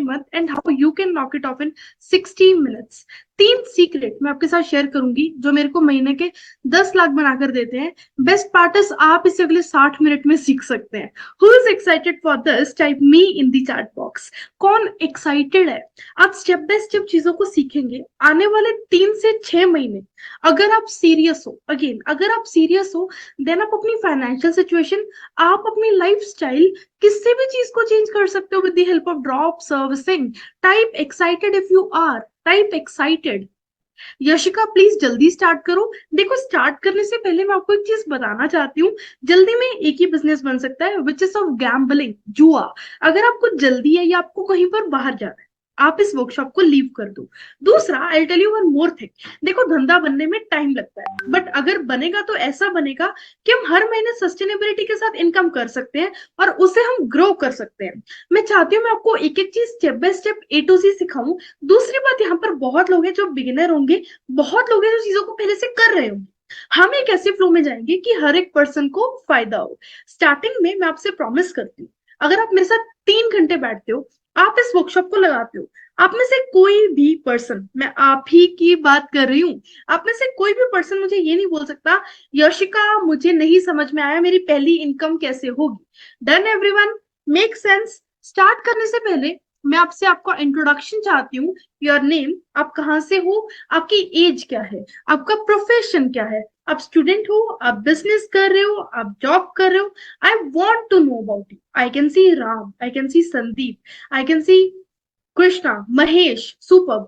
month and how you can knock it off in 60 minutes. 3 secret मैं आपके साथ share करूंगी जो मेरे को महीने के 10 लाख बनाकर देते हैं. बेस्ट पार्ट इज आप इसे अगले 60 मिनट में सीख सकते हैं. Who is excited for this? Type me in the chat box. कौन एक्साइटेड है? आप स्टेप बाय स्टेप चीजों को सीखेंगे आने वाले 3 से 6 महीने. अगर आप सीरियस हो, अगेन अगर आप सीरियस हो, देन आप अपनी फाइनेंशियल सिचुएशन, आप अपनी लाइफ स्टाइल, किसी भी चीज को चेंज कर सकते हो with the help of drop servicing. Type excited if you are. Type excited. Yashika please जल्दी स्टार्ट करो. देखो स्टार्ट करने से पहले मैं आपको एक चीज बताना चाहती हूँ. जल्दी में एक ही बिजनेस बन सकता है विच इज ऑफ गैम्बलिंग, जुआ. अगर आपको जल्दी है या आपको कहीं पर बाहर जाना है, आप इस वर्कशॉप को लीव कर दो. दूसरा, I tell you one more thing. देखो धंधा बनने में टाइम लगता है, बट अगर बनेगा तो ऐसा बनेगा कि हम हर महीने सस्टेनेबिलिटी के साथ इनकम कर सकते हैं और उसे हम ग्रो कर सकते हैं. मैं चाहती हूँ मैं आपको एक एक चीज step by step A to Z सिखाऊं. दूसरी बात, यहाँ पर बहुत लोग हैं जो बिगिनर होंगे, बहुत लोग हैं जो चीजों को पहले से कर रहे होंगे. हम एक ऐसे फ्लो में जाएंगे कि हर एक पर्सन को फायदा हो. स्टार्टिंग में मैं आपसे प्रॉमिस करती हूँ, अगर आप मेरे साथ 3 घंटे बैठते हो, आप इस वर्कशॉप को लगाते हो, आप में से कोई भी पर्सन, मैं आप ही की बात कर रही हूँ, आप में से कोई भी पर्सन मुझे ये नहीं बोल सकता यशिका मुझे नहीं समझ में आया मेरी पहली इनकम कैसे होगी. Done everyone? Make sense? Start करने से पहले मैं आपसे आपका इंट्रोडक्शन चाहती हूँ. योर नेम, आप कहाँ से हो, आपकी एज क्या है, आपका प्रोफेशन क्या है, आप स्टूडेंट हो, आप बिजनेस कर रहे हो, आप जॉब कर रहे हो. I want to know about you. I can see Ram, I can see Sandeep, I can see Krishna, Mahesh, superb.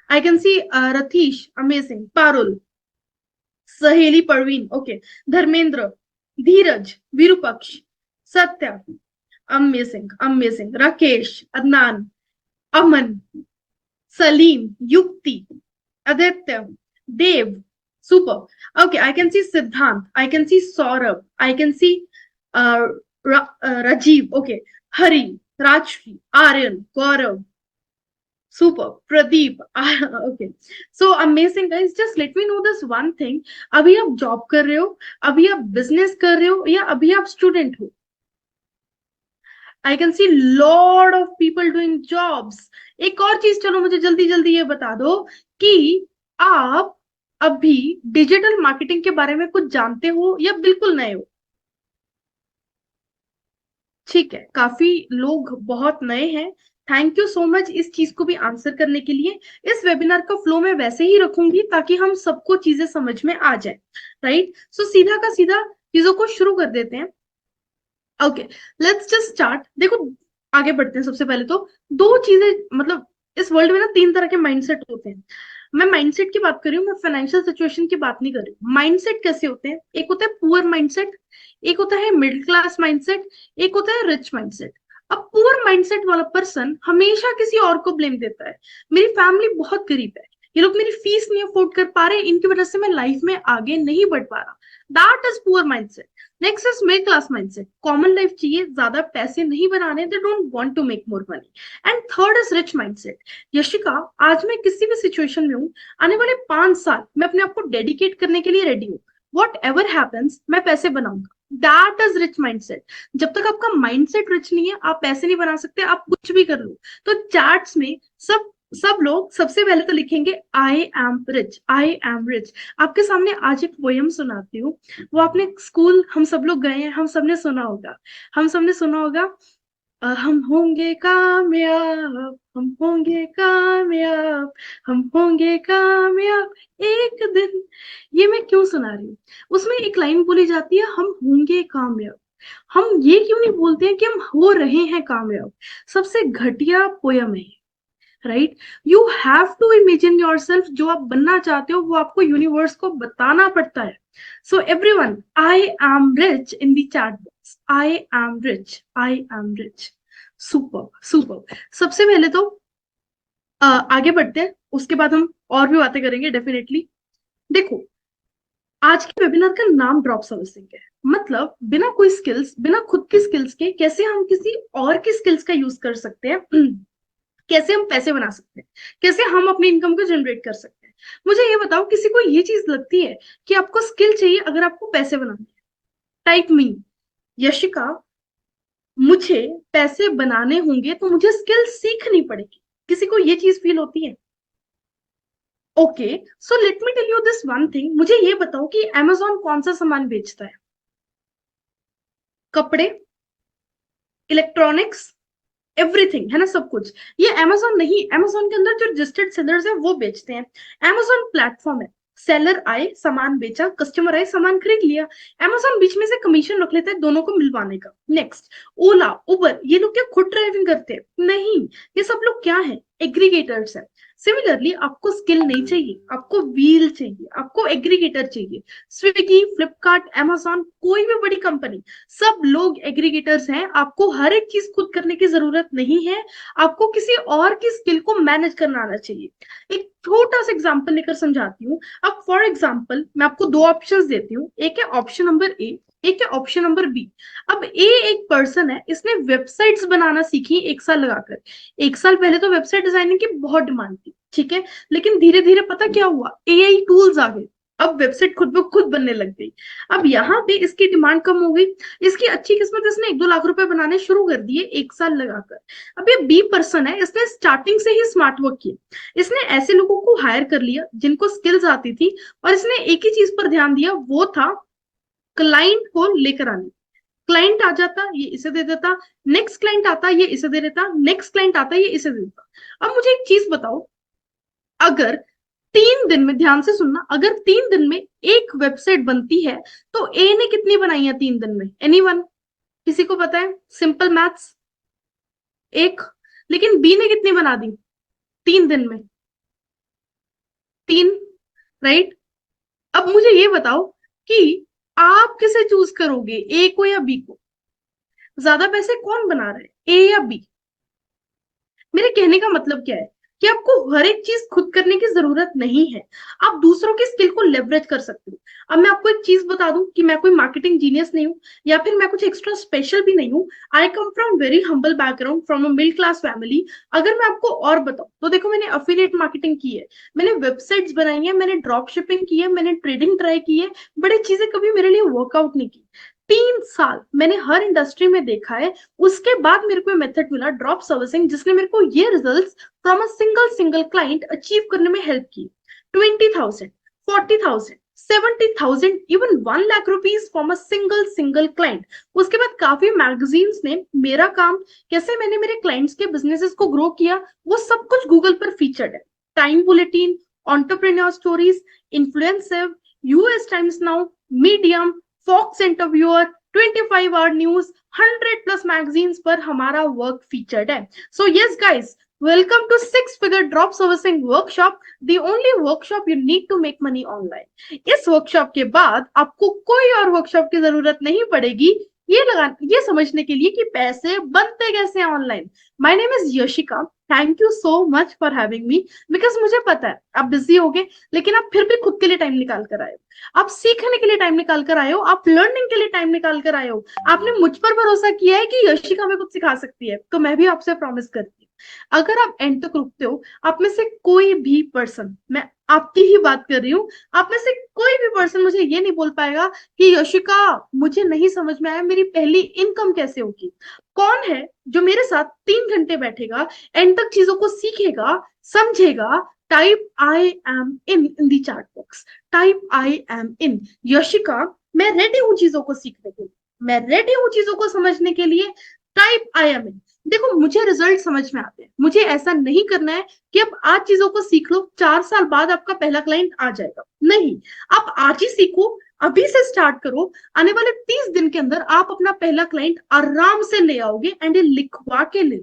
I can see Ratish, amazing. Parul, Saheli Parveen, okay. Dharmendra, Dheeraj, Virupaksh, Satya, amazing, amazing. Rakesh, Adnan, Aman, Salim, Yukti, Aditya, Dev, superb. Okay, I can see Siddhant, I can see Saurabh, I can see uh, Rajiv, okay. Hari, Rajshri, Aryan, Gaurav, super. Pradeep. Okay. So amazing guys. Just let me know this one thing. अभी आप job कर रहे हो, अभी आप business कर रहे हो, या अभी आप स्टूडेंट हो? आई can see lot of people doing jobs. एक और चीज चलो मुझे जल्दी जल्दी ये बता दो कि आप अभी डिजिटल मार्केटिंग के बारे में कुछ जानते हो या बिल्कुल नए हो? ठीक है, काफी लोग बहुत नए हैं. थैंक यू सो मच इस चीज को भी आंसर करने के लिए. इस वेबिनार का फ्लो मैं वैसे ही रखूंगी ताकि हम सबको चीजें समझ में आ जाए. राइट, सो सीधा का सीधा चीजों को शुरू कर देते हैं. Okay, let's just start. देखो आगे बढ़ते हैं. सबसे पहले तो दो चीजें, मतलब इस वर्ल्ड में ना 3 तरह के माइंडसेट होते हैं. मैं माइंडसेट की बात कर रही हूँ, मैं फाइनेंशियल सिचुएशन की बात नहीं कर रही हूँ. माइंडसेट कैसे होते हैं? एक होता है पुअर माइंडसेट, एक होता है मिडिल क्लास माइंडसेट, एक होता है रिच माइंडसेट. अब पुअर माइंडसेट वाला पर्सन हमेशा किसी और को ब्लेम देता है. मेरी फैमिली बहुत गरीब है, ये लोग मेरी फीस नहीं अफोर्ड कर पा रहे, इनकी वजह से मैं लाइफ में आगे नहीं बढ़ पा रहा. That is poor mindset. Next is middle class mindset. Common life चाहिए, ज्यादा पैसे नहीं बनाने, they don't want to make more money. And third is rich mindset. Yashika आज मैं किसी भी सिचुएशन में हूँ, आने वाले 5 साल मैं अपने आप को डेडिकेट करने के लिए रेडी हूँ. वॉट एवर हैपन्स मैं पैसे बनाऊंगा. That is rich mindset. जब तक आपका माइंडसेट रिच नहीं है, आप पैसे नहीं बना सकते, आप कुछ भी कर लो. तो चैट्स में सब सब लोग सबसे पहले तो लिखेंगे I am rich, I am rich. आपके सामने आज एक पोयम सुनाती हूँ. वो आपने स्कूल, हम सब लोग गए हैं, हम सबने सुना होगा. हम सबने सुना होगा हम होंगे कामयाब, हम होंगे कामयाब, हम होंगे कामयाब एक दिन. ये मैं क्यों सुना रही हूँ? उसमें एक लाइन बोली जाती है हम होंगे कामयाब. हम ये क्यों नहीं बोलते हैं कि हम हो रहे हैं कामयाब? सबसे घटिया पोयम है. Right, you have to imagine your yourself आप बनना चाहते हो वो आपको यूनिवर्स को बताना पड़ता है. So everyone, I am rich in the chat box. I am rich, I am rich. Super super. सबसे पहले तो आगे बढ़ते हैं, उसके बाद हम और भी बातें करेंगे डेफिनेटली. देखो आज के वेबिनार का नाम ड्रॉप सर्विसिंग है. मतलब बिना कोई स्किल्स, बिना खुद की स्किल्स के कैसे हम किसी और की स्किल्स का यूज कर सकते हैं, कैसे हम पैसे बना सकते हैं, कैसे हम अपनी इनकम को जनरेट कर सकते हैं. मुझे ये बताओ, किसी को ये चीज लगती है कि आपको स्किल चाहिए अगर आपको पैसे बनाने? टाइप मी. यशिका, मुझे पैसे बनाने होंगे तो मुझे स्किल सीखनी पड़ेगी। किसी को ये चीज फील होती है? Okay, so let me tell you this one thing. मुझे ये बताओ कि अमेजोन कौन सा सामान बेचता है? कपड़े, इलेक्ट्रॉनिक्स, एवरीथिंग, है ना, सब कुछ। ये अमेजोन नहीं, अमेजोन के अंदर जो रजिस्टर्ड सेलर्स है वो बेचते हैं। अमेजोन प्लेटफॉर्म है, सेलर आए सामान बेचा, कस्टमर आए सामान खरीद लिया। अमेजोन बीच में से कमीशन रख लेता है दोनों को मिलवाने का। नेक्स्ट, ओला, उबर, ये लोग क्या खुद ड्राइविंग करते हैं? नहीं, ये सब लोग क्या है? एग्रीगेटर्स है। सिमिलरली आपको स्किल नहीं चाहिए, आपको व्हील चाहिए, आपको एग्रीगेटर चाहिए। स्विगी, फ्लिपकार्ट, amazon, कोई भी बड़ी कंपनी, सब लोग एग्रीगेटर्स हैं। आपको हर एक चीज खुद करने की जरूरत नहीं है, आपको किसी और की स्किल को मैनेज करना आना चाहिए। एक छोटा सा एग्जांपल लेकर समझाती हूँ। अब फॉर एग्जांपल मैं आपको दो ऑप्शंस देती हूँ, एक है ऑप्शन नंबर ए, एक है ऑप्शन नंबर बी। अब ए एक पर्सन है, इसने वेबसाइट्स बनाना सीखी एक साल लगाकर। एक साल पहले तो वेबसाइट डिजाइनिंग की बहुत डिमांड थी, ठीक है, लेकिन धीरे धीरे पता क्या हुआ, एआई टूल्स आ गए, अब वेबसाइट खुद ब खुद बनने लग गई। अब यहाँ पे इसकी डिमांड कम हो गई, इसकी अच्छी किस्मत, इसने 1-2 लाख रुपए बनाने शुरू कर दिए एक साल लगाकर। अब ये बी पर्सन है, इसने स्टार्टिंग से ही स्मार्ट वर्क किया, इसने ऐसे लोगों को हायर कर लिया जिनको स्किल्स आती थी, और इसने एक ही चीज पर ध्यान दिया, वो था क्लाइंट को लेकर आने। क्लाइंट आ जाता, ये इसे दे देता, नेक्स्ट क्लाइंट आता, ये इसे दे देता, नेक्स्ट क्लाइंट आता, ये इसे दे देता। अब मुझे एक चीज बताओ, अगर 3 दिन में, ध्यान से सुनना, अगर 3 दिन में एक वेबसाइट बनती है तो ए ने कितनी बनाई है 3 दिन में? एनीवन? किसी को पता है? सिंपल मैथ्स, एक। लेकिन बी ने कितनी बना दी 3 दिन में? 3, राइट? अब मुझे ये बताओ कि आप किसे चूज करोगे, ए को या बी को? ज्यादा पैसे कौन बना रहे हैं, ए या बी? मेरे कहने का मतलब क्या है कि आपको हर एक चीज खुद करने की जरूरत नहीं है, आप दूसरों की स्किल को लेवरेज कर सकते हो। अब मैं आपको एक चीज बता दूं कि मैं कोई मार्केटिंग जीनियस नहीं हूं, या फिर मैं कुछ एक्स्ट्रा स्पेशल भी नहीं हूं। I come from very humble background, from a middle class family. अगर मैं आपको और बताऊं तो देखो, मैंने अफिलिएट मार्केटिंग की है, मैंने वेबसाइट्स बनाई है, मैंने ड्रॉप शिपिंग की है, मैंने ट्रेडिंग ट्राई की है, बड़ी चीजें कभी मेरे लिए वर्कआउट नहीं की। 3 साल मैंने हर इंडस्ट्री में देखा है, उसके बाद मेरे को मेथड मिला ड्रॉप सर्विसिंग, जिसने मेरे को ये results from a single client achieve करने में हेल्प की। 20,000, 40,000, 70,000, even 1 lakh rupees from a single client. उसके बाद काफी मैगजीन्स ने मेरा काम, कैसे मैंने मेरे क्लाइंट्स के बिजनेसेस को ग्रो किया, वो सब कुछ गूगल पर फीचर्ड है। Time Bulletin, Entrepreneur Stories, Influencive, US Times Now, Medium, Fox interviewer, 25 hour news, 100+ magazines पर हमारा वर्क फीचर्ड है। So yes guys, welcome to 6 figure drop servicing workshop, the only workshop you need to make money online. इस workshop के बाद आपको कोई और workshop की जरूरत नहीं पड़ेगी ये समझने के लिए कि पैसे बनते कैसे हैं online. My name is Yashika, thank you so much for having me. Because मुझे पता है आप बिजी होगे, लेकिन आप फिर भी खुद के लिए टाइम निकाल कर आए हो, आप सीखने के लिए टाइम निकाल कर आए हो, आप लर्निंग के लिए टाइम निकाल कर आए हो। आपने मुझ पर भरोसा किया है कि यशिका हमें कुछ सिखा सकती है, तो मैं भी आपसे प्रॉमिस करती हूँ, अगर आप एंड तक रुकते हो, आप में से कोई भी पर्सन, मैं आपकी ही बात कर रही हूँ, आप में से कोई भी पर्सन मुझे ये नहीं बोल पाएगा कि यशिका मुझे नहीं समझ में आया मेरी पहली इनकम कैसे होगी। कौन है जो मेरे साथ 3 घंटे बैठेगा, एंड तक चीजों को सीखेगा, समझेगा? Type I am in the chat box, type I am in. Yashika, मैं रेडी हूँ चीजों को सीखने के लिए, मैं रेडी हूँ चीजों को समझने के लिए, टाइप आई एम इन। देखो, मुझे रिजल्ट समझ में आते हैं, मुझे ऐसा नहीं करना है कि अब आज चीजों को सीख लो, 4 साल बाद आपका पहला क्लाइंट आ जाएगा, नहीं। आप आज ही सीखो, अभी से स्टार्ट करो, आने वाले 30 दिन के अंदर आप अपना पहला क्लाइंट आराम से ले आओगे, एंड ये लिखवा के ले।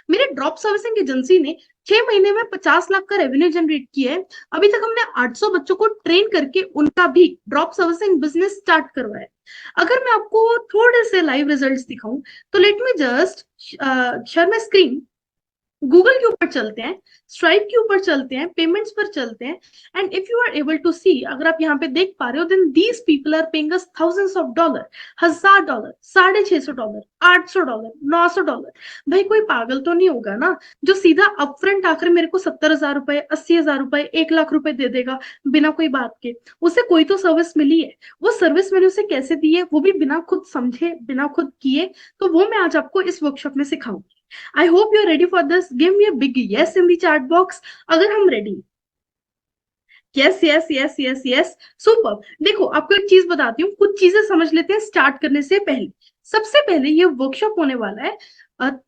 मेरे ड्रॉप सर्विसिंग एजेंसी ने 6 महीने में 50 लाख का रेवेन्यू जनरेट किया है। अभी तक हमने 800 बच्चों को ट्रेन करके उनका भी ड्रॉप सर्विसिंग बिजनेस स्टार्ट करवाया। अगर मैं आपको थोड़े से लाइव रिजल्ट्स दिखाऊं, तो late me just share my screen. Google के ऊपर चलते हैं, स्ट्राइप के ऊपर चलते हैं, पेमेंट्स पर चलते हैं, and if you are able to see, अगर आप यहाँ पे देख पा रहे हो, then these people are paying us thousands of dollar, $1000, $650, $800, $900। भाई कोई पागल तो नहीं होगा ना जो सीधा अपफ्रंट आकर मेरे को 70,000 रुपए, 80,000 रुपए, 1 लाख रुपए दे देगा बिना कोई बात के। उसे कोई तो सर्विस मिली है, वो सर्विस मैंने उसे कैसे दी है, वो भी बिना खुद समझे, बिना खुद किए, तो वो मैं आज आपको इस वर्कशॉप में सिखाऊंगी। I hope you're ready for this. Give me a big yes in the chat box अगर हम ready। Yes yes yes yes yes, super. देखो आपको एक चीज बताती हूँ, कुछ चीजें समझ लेते हैं स्टार्ट करने से पहले। सबसे पहले ये वर्कशॉप होने वाला है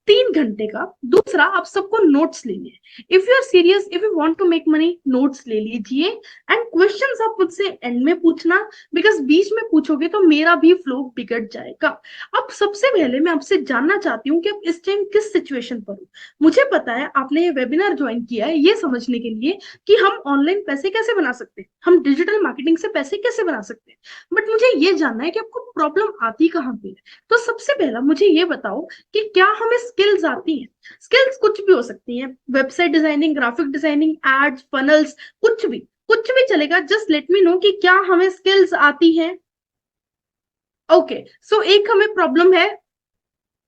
3 घंटे का। दूसरा, आप सबको नोट्स लेने हैं। If you are serious, if you want to make money, notes ले लीजिए, एंड क्वेश्चंस आप मुझसे एंड में पूछना, बिकॉज बीच में पूछोगे तो मेरा भी फ्लो बिगड़ जाएगा। अब सबसे पहले मैं आपसे जानना चाहती हूँ कि आप इस टाइम किस सिचुएशन पर हो। मुझे पता है आपने ये वेबिनार ज्वाइन किया है ये समझने के लिए कि हम ऑनलाइन पैसे कैसे बना सकते हैं, हम डिजिटल मार्केटिंग से पैसे कैसे बना सकते हैं, बट मुझे ये जानना है कि आपको प्रॉब्लम आती कहाँ पे है। तो सबसे पहला मुझे ये बताओ कि क्या हमें स्किल्स आती हैं। स्किल्स कुछ भी हो सकती हैं, website designing, graphic designing, ads, funnels, कुछ भी चलेगा। जस्ट लेट मी नो कि क्या हमें स्किल्स आती हैं। ओके, सो एक हमें प्रॉब्लम है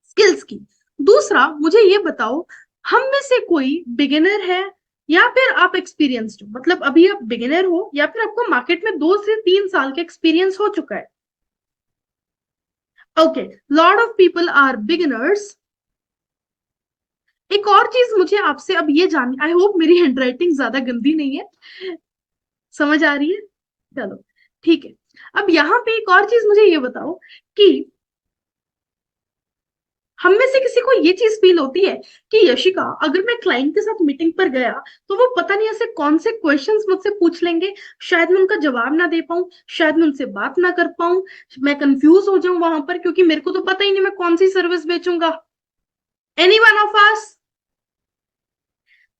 स्किल्स की। दूसरा, मुझे ये बताओ, हम में से कोई बिगिनर है या फिर आप एक्सपीरियंस्ड हो, मतलब अभी आप बिगिनर हो या फिर आपको मार्केट में 2 से 3 साल का एक्सपीरियंस हो चुका है। Okay, lot of people are beginners. एक और चीज मुझे आपसे अब ये जाननी, आई होप मेरी हैंडराइटिंग ज्यादा गंदी नहीं है, समझ आ रही है, चलो ठीक है। अब यहाँ पे एक और चीज मुझे ये बताओ कि हम में से किसी को ये चीज फील होती है कि यशिका, अगर मैं क्लाइंट के साथ मीटिंग पर गया तो वो पता नहीं ऐसे कौन से क्वेश्चंस मुझसे पूछ लेंगे, शायद मैं उनका जवाब ना दे पाऊं, शायद मैं उनसे बात ना कर पाऊं, मैं कंफ्यूज हो जाऊं वहां पर, क्योंकि मेरे को तो पता ही नहीं मैं कौन सी सर्विस बेचूंगा। Any one of us,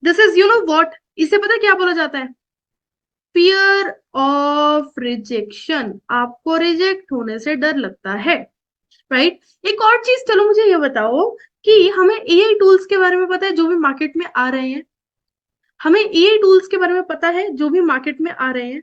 this is, you know what, इसे पता क्या बोला जाता है? Fear of rejection. आपको रिजेक्ट होने से डर लगता है, राइट? एक और चीज, चलो मुझे ये बताओ कि हमें एआई टूल्स के बारे में पता है जो भी मार्केट में आ रहे हैं? हमें एआई टूल्स के बारे में पता है जो भी मार्केट में आ रहे हैं?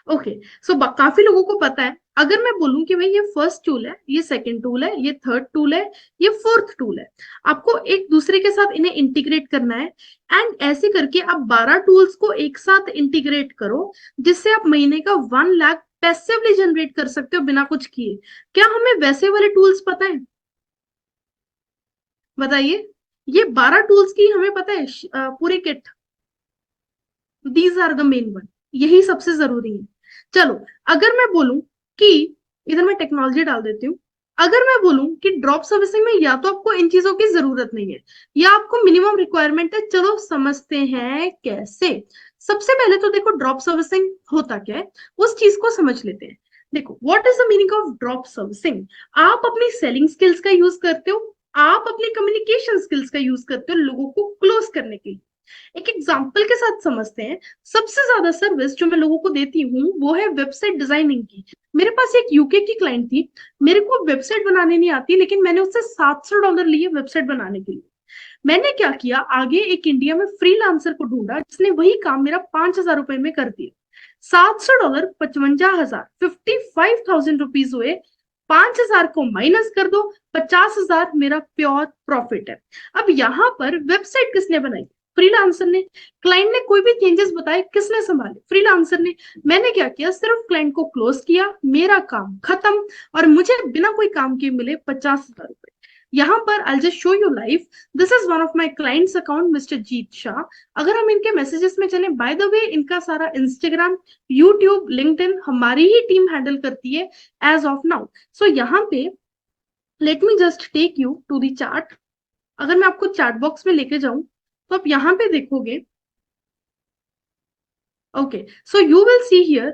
ओके, सो काफी लोगों को पता है। अगर मैं बोलूं कि भाई ये फर्स्ट टूल है, ये सेकंड टूल है, ये थर्ड टूल है, ये फोर्थ टूल है, आपको एक दूसरे के साथ इन्हें इंटीग्रेट करना है, एंड ऐसे करके आप 12 टूल्स को एक साथ इंटीग्रेट करो, जिससे आप महीने का 1 लाख पैसिवली जनरेट कर सकते हो बिना कुछ किए। क्या हमें वैसे वाले टूल्स पता है? बताइए। ये 12 टूल्स की हमें पता है पूरी kit, these are the main one, यही सबसे जरूरी है। चलो, अगर मैं बोलूं कि, इधर मैं टेक्नोलॉजी डाल देती हूँ, अगर मैं बोलूं कि ड्रॉप सर्विसिंग में या तो आपको इन चीजों की जरूरत नहीं है या आपको मिनिमम रिक्वायरमेंट है, चलो समझते हैं कैसे। सबसे पहले तो देखो ड्रॉप सर्विसिंग होता क्या है, उस चीज को समझ लेते हैं। देखो, what is the meaning of drop servicing? आप अपनी सेलिंग स्किल्स का यूज करते हो, आप अपनी कम्युनिकेशन स्किल्स का यूज करते हो लोगों को क्लोज करने के लिए। एक एग्जाम्पल के साथ समझते हैं। सबसे ज्यादा सर्विस जो मैं लोगों को देती हूँ वो है वेबसाइट डिजाइनिंग की। मेरे पास एक यूके की क्लाइंट थी, मेरे को वेबसाइट बनाने नहीं आती, लेकिन मैंने उससे $700 लिए वेबसाइट बनाने के लिए। मैंने क्या किया, आगे एक इंडिया में फ्रीलांसर को ढूंढा जिसने वही काम मेरा $5,000 में कर दिया। $700, 55,000, 55,000 रुपीज हुए। 5,000 को माइनस कर दो, 50,000 मेरा प्योर प्रॉफिट है। अब यहाँ पर वेबसाइट किसने बनाई? फ्रीलांसर ने। क्लाइंट ने कोई भी चेंजेस बताए, किसने संभाले? फ्रीलांसर ने। मैंने क्या किया, सिर्फ क्लाइंट को क्लोज किया, मेरा काम खत्म, और मुझे बिना कोई काम के मिले $50,000। यहाँ पर I just show you live, this is one of my client's account, mister Jeet Shah. अगर हम इनके मैसेजेस में चलें, बाय द वे इनका सारा इंस्टाग्राम, यूट्यूब, लिंक्डइन हमारी ही टीम हैंडल करती है एज ऑफ नाउ। सो यहाँ पे let me just take you to the chart. अगर मैं आपको चार्ट बॉक्स में लेके जाऊं तो आप यहाँ पे देखोगे, okay, so you will see here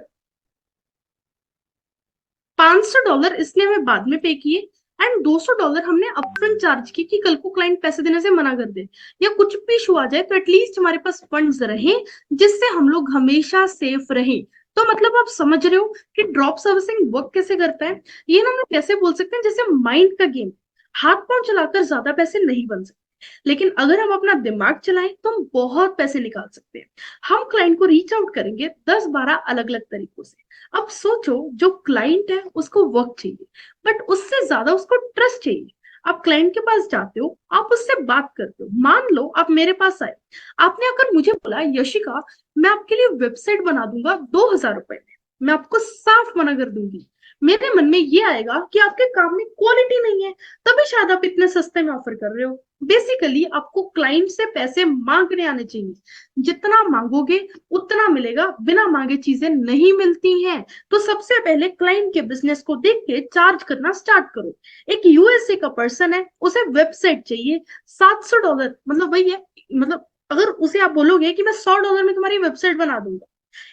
$500 इसने हमें बाद में पे किए, एंड $200 हमने अपफ्रंट चार्ज की कि कल को क्लाइंट पैसे देने से मना कर दे या कुछ भी इशू आ जाए तो एटलीस्ट हमारे पास फंड्स रहे, जिससे हम लोग हमेशा सेफ रहे। तो मतलब आप समझ रहे हो कि ड्रॉप सर्विसिंग वर्क कैसे करता है। ये ना हम लोग कैसे बोल सकते हैं, जैसे माइंड का गेम, हाथ पांव चलाकर ज्यादा पैसे नहीं बन सकते। लेकिन अगर हम अपना दिमाग चलाएं तो हम बहुत पैसे निकाल सकते हैं। हम क्लाइंट को रीच आउट करेंगे 10-12 अलग अलग तरीकों से। अब सोचो, जो क्लाइंट है उसको वर्क चाहिए, बट उससे ज्यादा उसको ट्रस्ट चाहिए। आप क्लाइंट के पास जाते हो, आप उससे बात करते हो। मान लो आप मेरे पास आए, आपने अगर मुझे बोला यशिका मैं आपके लिए वेबसाइट बना दूंगा 2,000 रुपए में, मैं आपको साफ मना कर दूंगी। मेरे मन में ये आएगा कि आपके काम में क्वालिटी नहीं है, तभी शायद आप इतने सस्ते में ऑफर कर रहे हो। बेसिकली आपको क्लाइंट से पैसे मांगने आने चाहिए। जितना मांगोगे उतना मिलेगा, बिना मांगे चीजें नहीं मिलती हैं। तो सबसे पहले क्लाइंट के बिजनेस को देख के चार्ज करना स्टार्ट करो। एक यूएसए का पर्सन है, उसे वेबसाइट चाहिए $700, मतलब वही है, मतलब अगर उसे आप बोलोगे कि मैं $100 में तुम्हारी वेबसाइट बना दूंगा,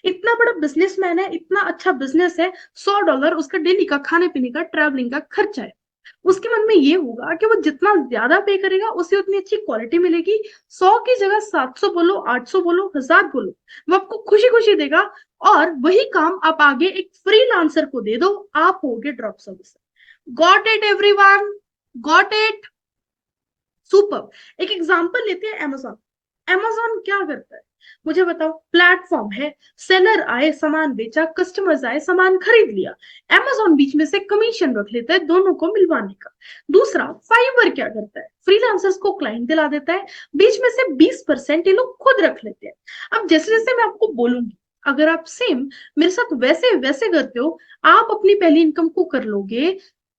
इतना बड़ा बिजनेसमैन है, इतना अच्छा बिजनेस है, $100 उसका डेली का खाने पीने का ट्रैवलिंग का खर्चा है। उसके मन में ये होगा कि वो जितना ज्यादा पे करेगा उसे उतनी अच्छी क्वालिटी मिलेगी। 100 की जगह 700 बोलो, 800 बोलो, 1000 बोलो, वो आपको खुशी खुशी देगा। और वही काम आप आगे एक फ्रीलांसर को दे दो, आप होगे drop service. Got it everyone? Got it? Super. एक एग्जांपल लेते हैं, amazon। amazon क्या करता है मुझे बताओ? प्लेटफॉर्म है, सेलर आए सामान बेचा, कस्टमर्स आए सामान खरीद लिया। amazon बीच में से कमीशन रख लेता है दोनों को मिलवाने का। दूसरा, फाइवर क्या करता है? फ्रीलांसर्स को क्लाइंट दिला देता है, बीच में से 20% ये लोग खुद रख लेते हैं। अब जैसे जैसे मैं आपको बोलूंगी, अगर आप सेम मेरे साथ वैसे वैसे करते हो, आप अपनी पहली इनकम को कर लोगे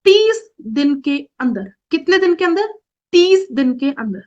30 दिन के अंदर। कितने दिन के अंदर? 30 दिन के अंदर,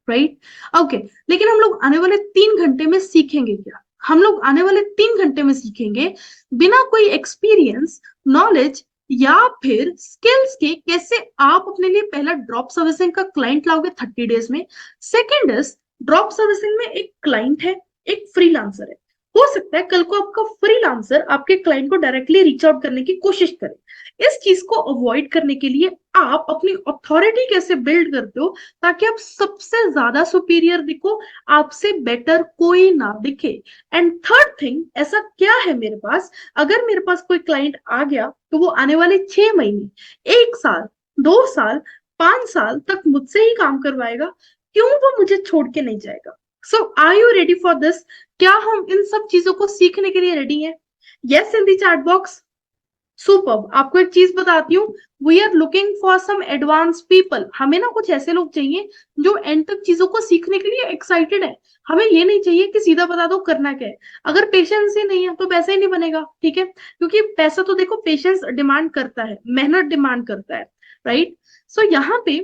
राइट? ओके। लेकिन हम लोग आने वाले 3 घंटे में सीखेंगे क्या? हम लोग आने वाले 3 घंटे में सीखेंगे बिना कोई एक्सपीरियंस, नॉलेज या फिर स्किल्स के कैसे आप अपने लिए पहला ड्रॉप सर्विसिंग का क्लाइंट लाओगे 30 डेज में। सेकेंड इज, ड्रॉप सर्विसिंग में एक क्लाइंट है, एक फ्रीलांसर है। हो सकता है कल को आपका फ्रीलांसर आपके क्लाइंट को डायरेक्टली रीच आउट करने की कोशिश करे। इस चीज को अवॉइड करने के लिए आप अपनी अथॉरिटी कैसे बिल्ड करते हो ताकि आप सबसे ज्यादा सुपीरियर दिखो, आपसे बेटर कोई ना दिखे। एंड थर्ड थिंग, ऐसा क्या है मेरे पास, अगर मेरे पास कोई क्लाइंट आ गया तो वो आने वाले 6 महीने, 1 साल, 2 साल, 5 साल तक मुझसे ही काम करवाएगा। क्यों वो मुझे छोड़ के नहीं जाएगा? So are you ready for this? क्या हम इन सब चीजों को सीखने के लिए रेडी हैं? Yes in the chat box. Super. आपको एक चीज बताती हूँ, we are looking for some advance people. हमें ना कुछ ऐसे लोग चाहिए जो एंड तक चीजों को सीखने के लिए एक्साइटेड है। हमें ये नहीं चाहिए कि सीधा बता दो करना क्या है। अगर पेशेंस ही नहीं है तो पैसा ही नहीं बनेगा, ठीक है? क्योंकि पैसा तो देखो पेशेंस डिमांड करता है, मेहनत डिमांड करता है, राइट? सो यहाँ पे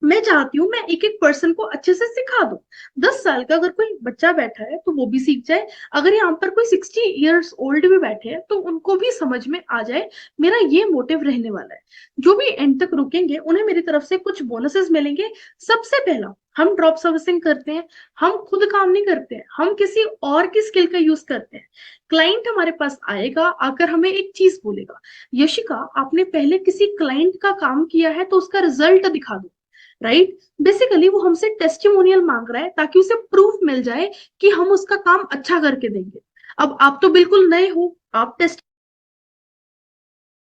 मैं चाहती हूँ मैं एक एक पर्सन को अच्छे से सिखा दूं। 10 साल का अगर कोई बच्चा बैठा है तो वो भी सीख जाए, अगर यहाँ पर कोई 60 years ओल्ड भी बैठे हैं तो उनको भी समझ में आ जाए। मेरा ये मोटिव रहने वाला है। जो भी एंड तक रुकेंगे उन्हें मेरी तरफ से कुछ बोनसेस मिलेंगे। सबसे पहला, हम ड्रॉप सर्विसिंग करते हैं, हम खुद काम नहीं करते हैं, हम किसी और की स्किल का यूज करते हैं। क्लाइंट हमारे पास आएगा, आकर हमें एक चीज बोलेगा, यशिका आपने पहले किसी क्लाइंट का काम किया है तो उसका रिजल्ट दिखा दो, राइट? बेसिकली वो हमसे टेस्टिमोनियल मांग रहा है ताकि उसे प्रूफ मिल जाए कि हम उसका काम अच्छा करके देंगे। अब आप तो बिल्कुल नए हो, आप टेस्ट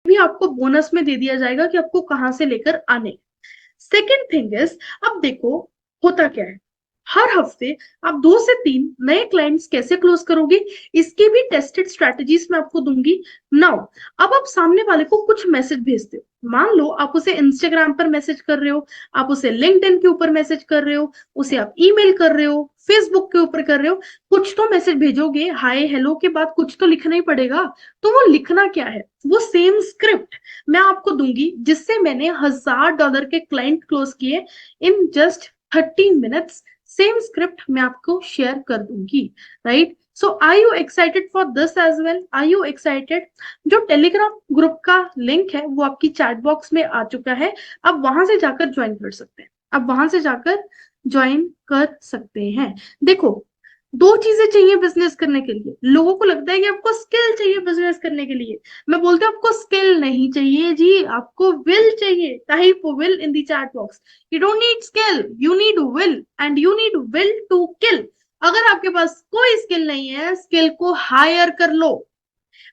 भी आपको बोनस में दे दिया जाएगा कि आपको कहां से लेकर आने। सेकेंड थिंग इज, अब देखो होता क्या है, हर हफ्ते आप 2 से 3 नए क्लाइंट्स कैसे क्लोज करोगे, इसके भी टेस्टेड स्ट्रेटजीज मैं आपको दूंगी। नाउ, अब आप सामने वाले को कुछ मैसेज भेजते हो। मान लो आप उसे इंस्टाग्राम पर मैसेज कर रहे हो, आप उसे लिंक्डइन के ऊपर मैसेज कर रहे हो, उसे आप ईमेल कर रहे हो, फेसबुक के ऊपर कर रहे हो, कुछ तो मैसेज भेजोगे। हाय हेलो के बाद कुछ तो लिखना ही पड़ेगा। तो वो लिखना क्या है? वो सेम स्क्रिप्ट मैं आपको दूंगी जिससे मैंने $1000 के क्लाइंट क्लोज किए in just 30 minutes. Same script मैं आपको शेयर कर दूंगी, right? So are you excited for this as well? Are you excited? जो टेलीग्राम ग्रुप का लिंक है वो आपकी चैट बॉक्स में आ चुका है, आप वहां से जाकर ज्वाइन कर सकते हैं। आप वहां से जाकर ज्वाइन कर सकते हैं। देखो, 2 चीजें चाहिए बिजनेस करने के लिए। लोगों को लगता है कि आपको स्किल चाहिए बिजनेस करने के लिए। मैं बोलती हूँ आपको स्किल नहीं चाहिए जी, आपको विल चाहिए। Type will in the chat box. You don't need skill, you need will, and you need will to kill. अगर आपके पास कोई स्किल नहीं है, स्किल को हायर कर लो।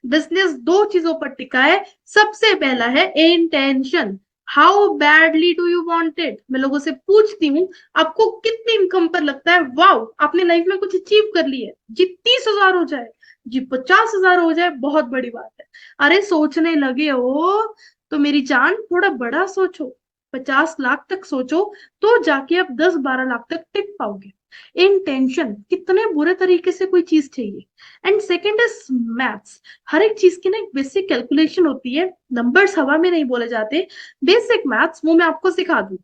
बिजनेस 2 चीजों पर टिका है। सबसे पहला है intention. How badly do you want it, मैं लोगों से पूछती हूँ आपको कितनी इनकम पर लगता है वाओ आपने लाइफ में कुछ अचीव कर लिया है, जी 30,000 हो जाए, जी 50,000 हो जाए, बहुत बड़ी बात है। अरे सोचने लगे हो तो मेरी जान थोड़ा बड़ा सोचो, 50 लाख तक सोचो, तो जाके आप 10-12 लाख तक टिक पाओगे। इंटेंशन कितने बुरे तरीके से कोई चीज चाहिए। And second is maths. हर एक चीज की ना एक बेसिक कैलकुलेशन होती है, नंबर्स हवा में नहीं बोले जाते, बेसिक मैथ्स वो मैं आपको सिखा दूं।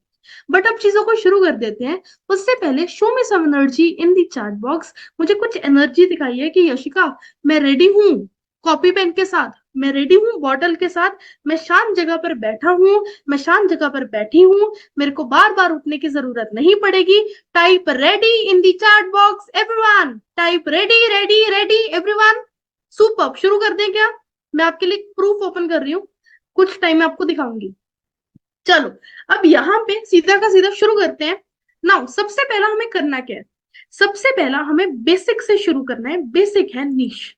बट अब चीजों को शुरू कर देते हैं। उससे पहले शो में some energy in the chat box. मुझे कुछ एनर्जी दिखाइए कि यशिका मैं रेडी हूँ, कॉपी पेन के साथ, मैं रेडी हूँ बॉटल के साथ, मैं शांत जगह पर बैठा हूँ, मैं शांत जगह पर बैठी हूँ, मेरे को बार बार उठने की जरूरत नहीं पड़ेगी। Type ready in the chat box everyone, type ready ready ready everyone. Super, शुरू कर दें क्या? मैं आपके लिए प्रूफ ओपन कर रही हूँ, कुछ टाइम में आपको दिखाऊंगी। चलो, अब यहाँ पे सीधा का सीधा शुरू करते हैं। नाउ सबसे पहला हमें करना क्या है? सबसे पहला हमें बेसिक से शुरू करना है। बेसिक है निश।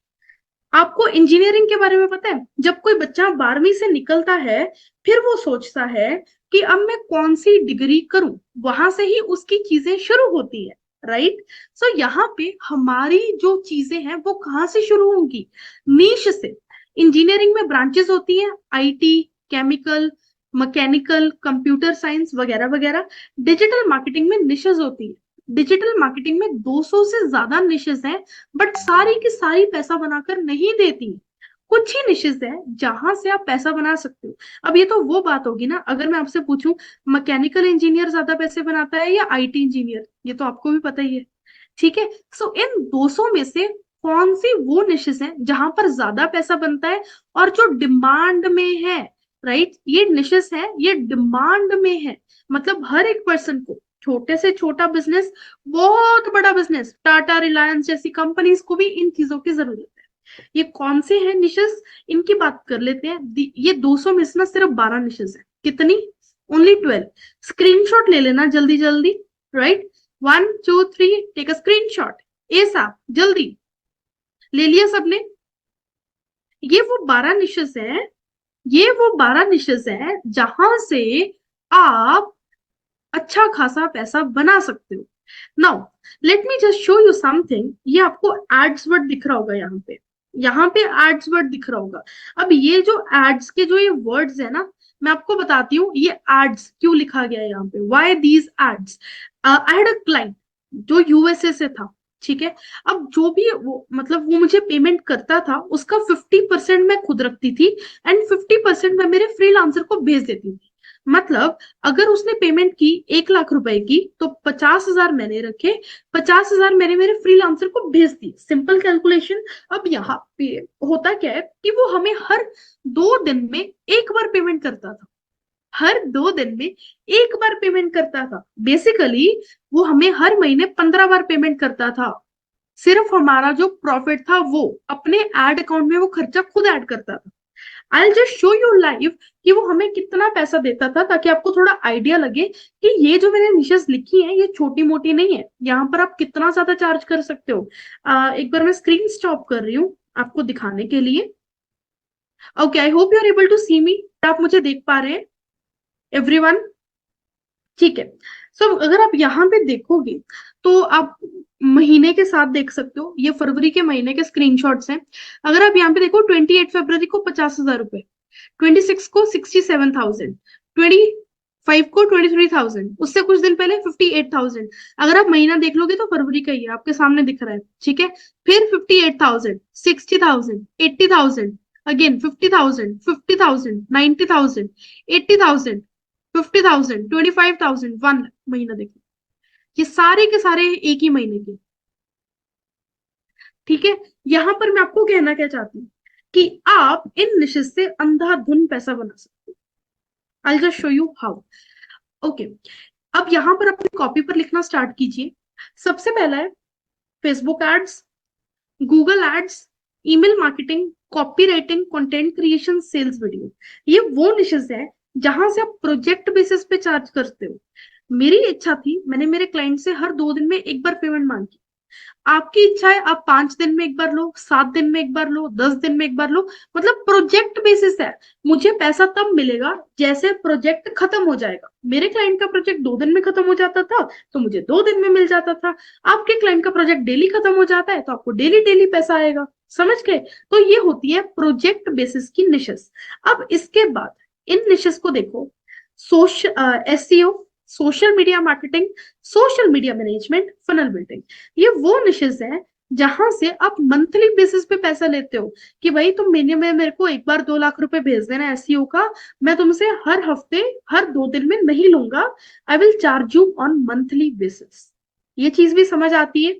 आपको इंजीनियरिंग के बारे में पता है? जब कोई बच्चा 12वीं से निकलता है, फिर वो सोचता है कि अब मैं कौन सी डिग्री करूं, वहां से ही उसकी चीजें शुरू होती है, राइट? सो यहाँ पे हमारी जो चीजें हैं वो कहाँ से शुरू होंगी? नीश से। इंजीनियरिंग में ब्रांचेस होती है, IT, chemical, mechanical, computer science वगैरह वगैरह। डिजिटल मार्केटिंग में निशेस होती है। डिजिटल मार्केटिंग में 200 से ज्यादा निशेस हैं, बट सारी की सारी पैसा बनाकर नहीं देती। कुछ ही निशेस है जहां से आप पैसा बना सकते हो। अब ये तो वो बात होगी ना, अगर मैं आपसे पूछूं मैकेनिकल इंजीनियर ज्यादा पैसे बनाता है या आईटी इंजीनियर, ये तो आपको भी पता ही है, ठीक है? सो इन 200 में से कौन सी वो निशेस है जहां पर ज्यादा पैसा बनता है और जो डिमांड में है, राइट? ये निशेस है, ये डिमांड में है। मतलब हर एक पर्सन को, छोटे से छोटा बिजनेस, बहुत बड़ा बिजनेस, टाटा रिलायंस जैसी कंपनीज को भी इन चीजों की जरूरत है। ये कौन से हैं निशेस, इनकी बात कर लेते हैं। ये 200 में से ना सिर्फ 12 निशेस है। कितनी? ओनली 12। स्क्रीनशॉट ले लेना जल्दी जल्दी, राइट? 1 2 3, take a screenshot. ए साहब जल्दी ले लिया सबने? ये वो 12 निशेस हैं, ये वो 12 निशेस हैं जहां से आप अच्छा खासा पैसा बना सकते हो। Now let me just show you something. ये आपको एड्स वर्ड दिख रहा होगा यहाँ पे, यहाँ पे एड्स वर्ड दिख रहा होगा। अब ये जो एड्स के जो ये वर्ड्स है ना, मैं आपको बताती हूँ ये एड्स क्यों लिखा गया है यहाँ पे, why these ads. I had a client जो यूएसए से था, ठीक है? अब जो भी वो मतलब वो मुझे पेमेंट करता था, उसका 50% मैं खुद रखती थी एंड 50% मैं मेरे फ्रीलांसर को भेज देती थी। मतलब अगर उसने पेमेंट की 1 लाख रुपए की, तो 50,000 मैंने रखे, 50,000 मैंने मेरे फ्रीलांसर को भेज दी। Simple calculation. अब यहाँ पे होता क्या है कि वो हमें हर 2 दिन में एक बार पेमेंट करता था, हर 2 दिन में एक बार पेमेंट करता था। बेसिकली वो हमें हर महीने 15 बार पेमेंट करता था। सिर्फ हमारा जो प्रॉफिट था वो अपने एड अकाउंट में वो खर्चा खुद ऐड करता था। आई जस्ट शो यू लाइव कि वो हमें कितना पैसा देता था, ताकि आपको थोड़ा आइडिया लगे कि ये जो मैंने निशेस लिखी है ये छोटी मोटी नहीं है, यहाँ पर आप कितना ज्यादा चार्ज कर सकते हो। एक बार मैं स्क्रीन स्टॉप कर रही हूँ आपको दिखाने के लिए। Okay, I hope you are able to see me, आप मुझे देख पा रहे हैं एवरीवन? ठीक है। सो अगर आप यहाँ पे देखोगे तो आप महीने के साथ देख सकते हो, ये फरवरी के महीने के स्क्रीनशॉट्स हैं। अगर आप यहाँ पे देखो 28 फरवरी को 50,000 रुपए, 26 को 67,000, 25 को 23,000, उससे कुछ दिन पहले 58,000। अगर आप महीना देख लोगे तो फरवरी का ही है, आपके सामने दिख रहा है, ठीक है? फिर 58,000, 60,000, 80,000, अगेन 50,000, 50,000, 90,000, 80,000, 50,000, 25,000, 1 महीना देखो। ये सारे के सारे एक ही महीने के, ठीक है? यहां पर मैं आपको कहना क्या चाहती हूँ कि आप इन निशेस से अंधाधुन पैसा बना सकते हो। आई just show you how. Okay, अब यहां पर अपनी कॉपी पर लिखना स्टार्ट कीजिए। सबसे पहला है Facebook ads, Google ads, email marketing, copy writing, content creation, sales video. ये वो निशेस है जहां से आप प्रोजेक्ट बेसिस पे चार्ज करते हो। मेरी इच्छा थी, मैंने मेरे क्लाइंट से हर 2 दिन में एक बार पेमेंट मांगी। आपकी इच्छा है, आप 5 दिन में एक बार लो, 7 दिन में एक बार लो, 10 दिन में एक बार लो, मतलब प्रोजेक्ट बेसिस है। मुझे पैसा तब मिलेगा जैसे प्रोजेक्ट खत्म हो जाएगा। मेरे क्लाइंट का प्रोजेक्ट 2 दिन में खत्म हो जाता था तो मुझे 2 दिन में मिल जाता था। आपके क्लाइंट का प्रोजेक्ट डेली खत्म हो जाता है तो आपको डेली डेली पैसा आएगा। समझ गए? तो ये होती है प्रोजेक्ट बेसिस की निशेस। अब इसके बाद इन निशेस को देखो, social SEO, social media marketing, social media management, funnel building. ये वो निशेस हैं जहां से आप मंथली बेसिस पे पैसा लेते हो कि भाई तुम महीने में मेरे को एक बार 2 लाख रुपए भेज देना एसईओ का, मैं तुमसे हर हफ्ते, हर 2 दिन में नहीं लूंगा। I will charge you on monthly basis. ये चीज भी समझ आती है?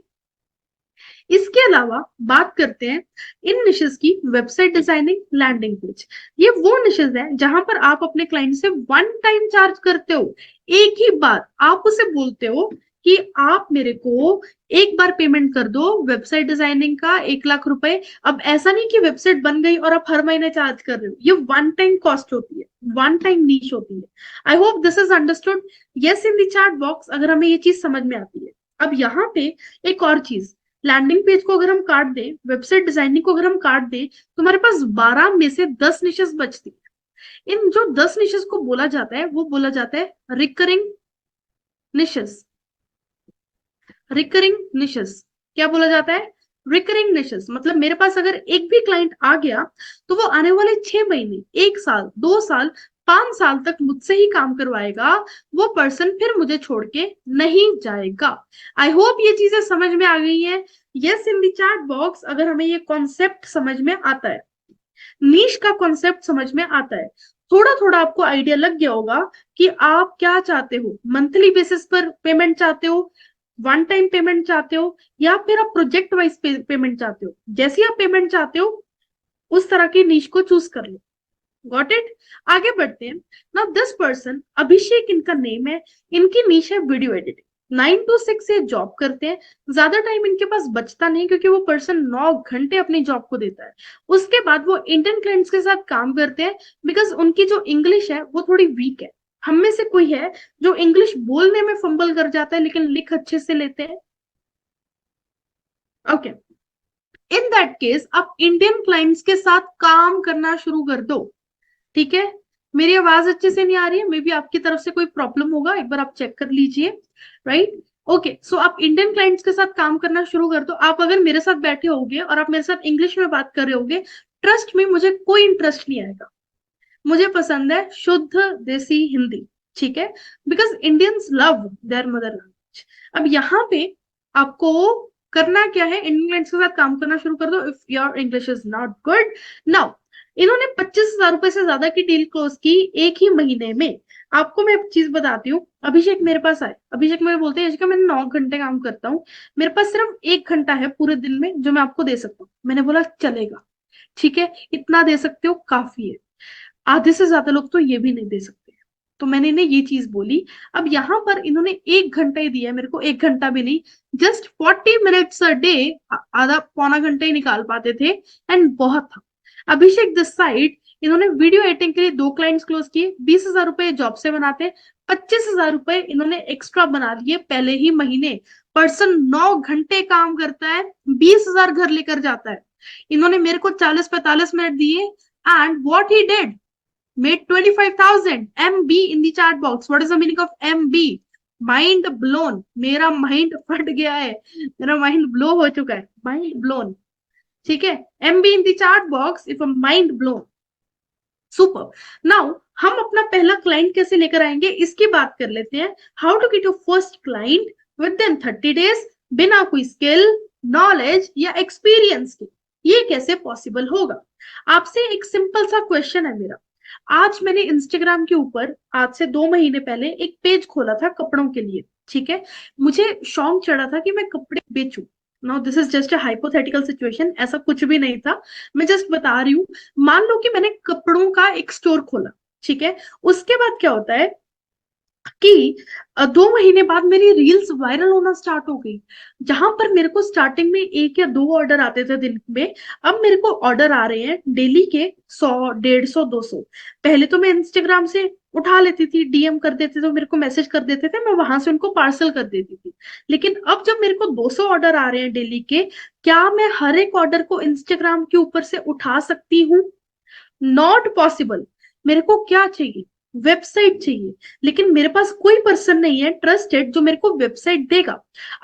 इसके अलावा बात करते हैं इन निशेस की, वेबसाइट डिजाइनिंग, लैंडिंग पेज। ये वो निशेस हैं जहां पर आप अपने क्लाइंट से वन टाइम चार्ज करते हो। एक ही बार आप उसे बोलते हो कि आप मेरे को एक बार पेमेंट कर दो वेबसाइट डिजाइनिंग का 1 लाख रुपए। अब ऐसा नहीं कि वेबसाइट बन गई और आप हर महीने चार्ज कर रहे हो, ये वन टाइम कॉस्ट होती है, वन टाइम नीश होती है। आई hope this is understood. Yes in the chat box अगर हमें ये चीज समझ में आती है। अब यहाँ पे एक और चीज, लैंडिंग पेज को अगर हम काट दें, वेबसाइट डिजाइनिंग को अगर हम काट दें, तो हमारे पास 12 में से 10 निशेस बचती है। इन जो 10 निशेस को बोला जाता है वो बोला जाता है रिकरिंग निशेस। रिकरिंग निशेस क्या बोला जाता है? रिकरिंग निशेस मतलब मेरे पास अगर एक भी क्लाइंट आ गया तो वो आने वाले 6 महीने, 1 साल, 2 साल, 5 साल तक मुझसे ही काम करवाएगा। वो पर्सन फिर मुझे छोड़ के नहीं जाएगा। आई होप ये चीजें समझ में आ गई है। Yes in the chat box अगर हमें ये कॉन्सेप्ट समझ में आता है, नीश का कॉन्सेप्ट समझ में आता है, थोड़ा थोड़ा आपको आइडिया लग गया होगा कि आप क्या चाहते हो, मंथली बेसिस पर पेमेंट चाहते हो, वन टाइम पेमेंट चाहते हो, या फिर आप प्रोजेक्ट वाइज पेमेंट चाहते हो। जैसी आप पेमेंट चाहते हो उस तरह की नीश को चूज कर लो। Got it? आगे बढ़ते हैं। नाउ दिस पर्सन, अभिषेक इनका नेम है, इनकी नीश है वीडियो एडिटिंग। 9 to 6 ये जॉब करते हैं। ज्यादा टाइम इनके पास बचता नहीं क्योंकि वो पर्सन 9 घंटे अपनी जॉब को देता है। उसके बाद वो इंडियन क्लाइंट्स के साथ काम करते हैं बिकॉज उनकी जो इंग्लिश है वो थोड़ी वीक है। हम में से कोई है जो इंग्लिश बोलने में फंबल कर जाता है लेकिन लिख अच्छे से लेते हैं? ओके, इन दैट केस आप इंडियन क्लाइंट्स के साथ काम करना शुरू कर दो। ठीक है? मेरी आवाज अच्छे से नहीं आ रही है, मे बी आपकी तरफ से कोई प्रॉब्लम होगा, एक बार आप चेक कर लीजिए। राइट? ओके, सो आप इंडियन क्लाइंट्स के साथ काम करना शुरू कर दो। आप अगर मेरे साथ बैठे होगे और आप मेरे साथ इंग्लिश में बात कर रहे होगे, ट्रस्ट में मुझे कोई इंटरेस्ट नहीं आएगा। मुझे पसंद है शुद्ध देसी हिंदी। ठीक है? Because Indians love there mother language. अब यहाँ पे आपको करना क्या है, इंडियन क्लाइंट्स के साथ काम करना शुरू कर दो if your English is not good. Now इन्होंने 25,000 रुपए से ज्यादा की डील क्लोज की एक ही महीने में। आपको मैं एक चीज बताती हूँ। अभिषेक मेरे पास आए, अभिषेक मेरे बोलते हैं मैं 9 घंटे काम करता हूँ, मेरे पास सिर्फ 1 घंटा है पूरे दिन में जो मैं आपको दे सकता हूँ। मैंने बोला चलेगा, ठीक है, इतना दे सकते हो काफी है। आधे से ज्यादा लोग तो ये भी नहीं दे सकते। तो मैंने इन्हें ये चीज बोली। अब यहाँ पर इन्होंने 1 घंटा ही दिया मेरे को, 1 घंटा भी नहीं, जस्ट 40 मिनट्स अ डे, आधा पौना घंटा ही निकाल पाते थे एंड बहुत था। अभिषेक दिस साइड, इन्होंने वीडियो एडिटिंग के लिए 2 क्लाइंट्स क्लोज किए, 20,000 रुपए जॉब से बनाते, 25,000 रुपए इन्होंने एक्स्ट्रा बना लिए पहले ही महीने। पर्सन 9 घंटे काम करता है, 20,000 घर लेकर जाता है। इन्होंने मेरे को 40-45 मिनट दिए and what he did, made 25,000 MB in the chat box. What is the meaning of MB? Mind blown. मेरा माइंड फट गया है, मेरा माइंड ब्लो हो चुका है, माइंड ब्लोन। ठीक है? MB in the chat box if a mind blown. Super. Now हम अपना पहला क्लाइंट कैसे लेकर आएंगे इसकी बात कर लेते हैं। How to get your first client within 30 days बिना कोई स्किल, नॉलेज या एक्सपीरियंस के। ये कैसे पॉसिबल होगा? आपसे एक सिंपल सा क्वेश्चन है मेरा। आज मैंने इंस्टाग्राम के ऊपर आज से 2 महीने पहले एक पेज खोला था कपड़ों के लिए। ठीक है? मुझे शौक चढ़ा था कि मैं कपड़े बेचूं। Now this is just a hypothetical situation, ऐसा कुछ भी नहीं था, मैं जस्ट बता रही हूँ। मान लो कि मैंने कपड़ों का एक स्टोर खोला। ठीक है? उसके बाद क्या होता है कि 2 महीने बाद मेरी रील्स वायरल होना स्टार्ट हो गई, जहां पर मेरे को स्टार्टिंग में 1 या 2 ऑर्डर आते थे दिन में। अब मेरे को ऑर्डर आ रहे हैं डेली के 100, 150, 200। पहले तो मैं इंस्टाग्राम से उठा लेती थी, डीएम कर देते थे, मेरे को मैसेज कर देते थे, मैं वहां से उनको पार्सल कर देती थी। लेकिन अब जब मेरे को 200 ऑर्डर आ रहे हैं डेली के, क्या मैं हर एक ऑर्डर को इंस्टाग्राम के ऊपर से उठा सकती हूँ? Not possible. मेरे को क्या चाहिए? वेबसाइट चाहिए। लेकिन मेरे पास कोई पर्सन नहीं है ट्रस्टेड जो मेरे को वेबसाइट देगा।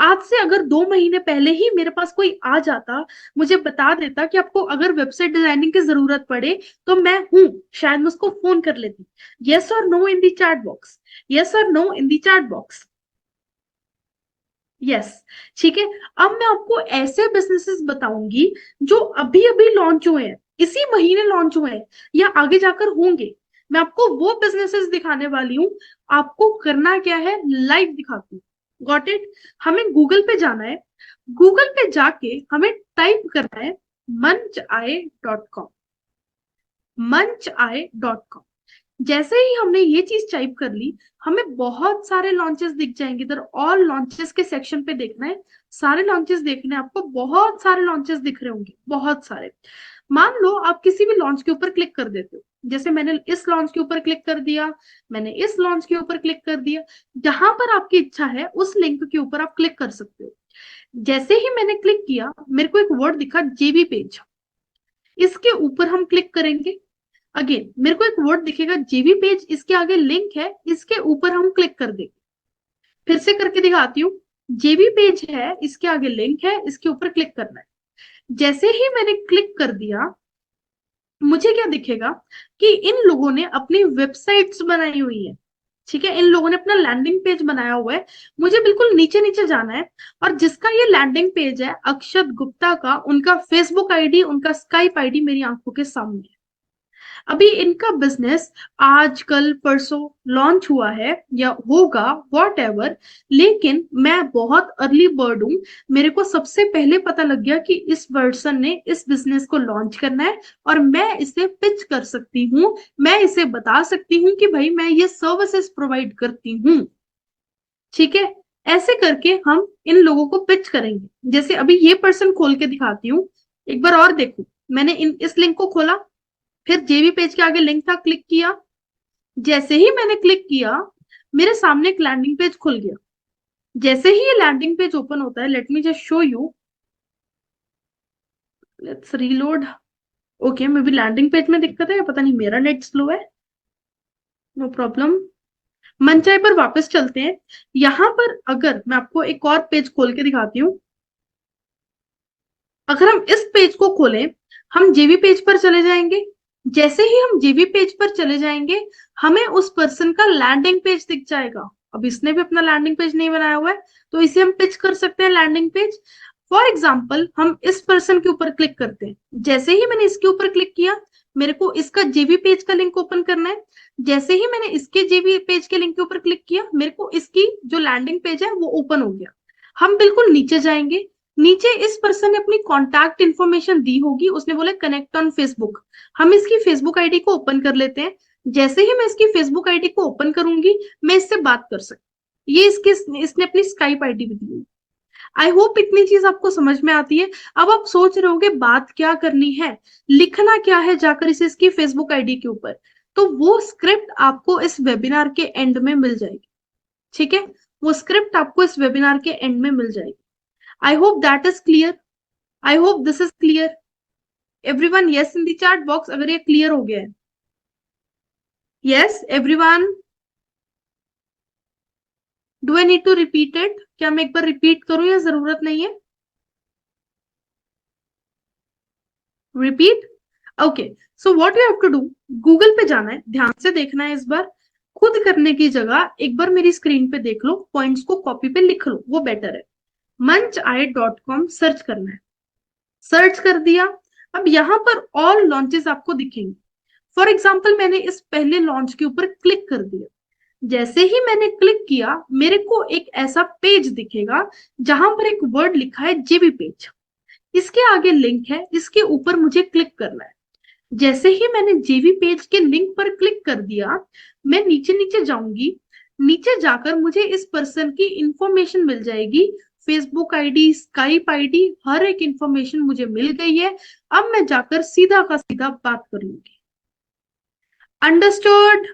आज से अगर 2 महीने पहले ही मेरे पास कोई आ जाता, मुझे बता देता कि आपको अगर वेबसाइट डिजाइनिंग की जरूरत पड़े तो मैं हूं, शायद मैं उसको फोन कर लेती। यस और no in the chat box. Yes और no in the chat box. Yes. ठीक है। अब मैं आपको ऐसे बिजनेसेस बताऊंगी जो अभी अभी लॉन्च हुए हैं, इसी महीने लॉन्च हुए हैं, या आगे जाकर होंगे। मैं आपको वो बिजनेसेस दिखाने वाली हूँ। आपको करना क्या है, लाइव दिखाती हूँ। Got it? हमें गूगल पे जाना है। गूगल पे जाके हमें टाइप करना है मंच आई.com। मंच आई.com। जैसे ही हमने ये चीज टाइप कर ली, हमें बहुत सारे लॉन्चेस दिख जाएंगे। इधर ऑल लॉन्चेस के सेक्शन पे देखना है, सारे लॉन्चेस देखने हैं आपको। बहुत सारे लॉन्चेस दिख रहे होंगे, बहुत सारे। मान लो आप किसी भी लॉन्च के ऊपर क्लिक कर देते हो, जैसे मैंने इस लॉन्च के ऊपर क्लिक कर दिया, मैंने इस लॉन्च के ऊपर क्लिक कर दिया। जहां पर आपकी इच्छा है उस लिंक के ऊपर आप क्लिक कर सकते हो। जैसे ही मैंने क्लिक किया, मेरे को एक वर्ड दिखा, जेबी पेज। इसके ऊपर हम क्लिक करेंगे। अगेन मेरे को एक वर्ड दिखेगा, जेबी पेज, इसके आगे लिंक है, इसके ऊपर हम क्लिक कर देंगे। फिर से करके दिखाती हूँ। जेबी पेज है, इसके आगे लिंक है, इसके ऊपर क्लिक करना है। जैसे ही मैंने क्लिक कर दिया, मुझे क्या दिखेगा कि इन लोगों ने अपनी वेबसाइट्स बनाई हुई है। ठीक है, इन लोगों ने अपना लैंडिंग पेज बनाया हुआ है। मुझे बिल्कुल नीचे नीचे जाना है, और जिसका ये लैंडिंग पेज है, अक्षत गुप्ता का, उनका फेसबुक आईडी, उनका स्काइप आईडी मेरी आंखों के सामने है। अभी इनका बिजनेस आज कल परसों लॉन्च हुआ है या होगा, वॉट एवर। लेकिन मैं बहुत अर्ली बर्ड हूं। मेरे को सबसे पहले पता लग गया कि इस पर्सन ने इस बिजनेस को लॉन्च करना है, और मैं इसे पिच कर सकती हूँ। मैं इसे बता सकती हूँ कि भाई मैं ये सर्विसेज प्रोवाइड करती हूँ। ठीक है। ऐसे करके हम इन लोगों को पिच करेंगे। जैसे अभी ये पर्सन खोल के दिखाती हूँ, एक बार और देखो। मैंने इस लिंक को खोला, फिर जेबी पेज के आगे लिंक था, क्लिक किया। जैसे ही मैंने क्लिक किया, मेरे सामने एक लैंडिंग पेज खुल गया। जैसे ही ये लैंडिंग पेज ओपन होता है, let me just show you. Let's reload. Okay, maybe landing page में दिक्कत है, या पता नहीं मेरा नेट स्लो है। No problem. मंचाई पर वापस चलते हैं। यहां पर अगर मैं आपको एक और पेज खोल के दिखाती हूँ, अगर हम इस पेज को खोलें, हम जेबी पेज पर चले जाएंगे। जैसे ही हम जेबी पेज पर चले जाएंगे, हमें उस पर्सन का लैंडिंग पेज दिख जाएगा। अब इसने भी अपना लैंडिंग पेज नहीं बनाया हुआ है, तो इसे हम पिच कर सकते हैं लैंडिंग पेज। फॉर एग्जाम्पल, हम इस पर्सन के ऊपर क्लिक करते हैं। जैसे ही मैंने इसके ऊपर क्लिक किया, मेरे को इसका जेबी पेज का लिंक ओपन करना है। जैसे ही मैंने इसके जेबी पेज के लिंक के ऊपर क्लिक किया, मेरे को इसकी जो लैंडिंग पेज है वो ओपन हो गया। हम बिल्कुल नीचे जाएंगे। नीचे इस पर्सन ने अपनी कॉन्टैक्ट इन्फॉर्मेशन दी होगी, उसने बोला कनेक्ट ऑन फेसबुक। हम इसकी फेसबुक आईडी को ओपन कर लेते हैं। जैसे ही मैं इसकी फेसबुक आईडी को ओपन करूंगी, मैं इससे बात कर सकती। ये इसके इसने अपनी स्काइप आईडी भी दी हुई। आई होप इतनी चीज आपको समझ में आती है। अब आप सोच रहे होगे बात क्या करनी है, लिखना क्या है जाकर इसे इसकी फेसबुक आईडी के ऊपर। तो वो स्क्रिप्ट आपको इस वेबिनार के एंड में मिल जाएगी। ठीक है, वो स्क्रिप्ट आपको इस वेबिनार के एंड में मिल जाएगी। I hope that is clear. I hope this is clear. Everyone yes in the chat box अगर ये क्लियर हो गया है। Yes everyone. Do I need to repeat it? क्या मैं एक बार रिपीट करूं या जरूरत नहीं है? Repeat. Okay. So what you have to do, Google पे जाना है, ध्यान से देखना है इस बार। खुद करने की जगह एक बार मेरी स्क्रीन पे देख लो, पॉइंट्स को कॉपी पे लिख लो, वो बेटर है। मंचai.com सर्च करना है। सर्च कर दिया। अब यहाँ पर ऑल लॉन्चेस आपको दिखेंगे। फॉर एग्जाम्पल, मैंने इस पहले लॉन्च के ऊपर क्लिक कर दिया। जैसे ही मैंने क्लिक किया, मेरे को एक ऐसा पेज दिखेगा जहां पर एक वर्ड लिखा है जेबी पेज। इसके आगे लिंक है, इसके ऊपर मुझे क्लिक करना है। जैसे ही मैंने जेबी पेज के लिंक पर क्लिक कर दिया, मैं नीचे नीचे जाऊंगी। नीचे जाकर मुझे इस पर्सन की इंफॉर्मेशन मिल जाएगी। फेसबुक आईडी, स्काइप आईडी, हर एक इंफॉर्मेशन मुझे मिल गई है। अब मैं जाकर सीधा का सीधा बात कर लूंगी। अंडरस्टूड?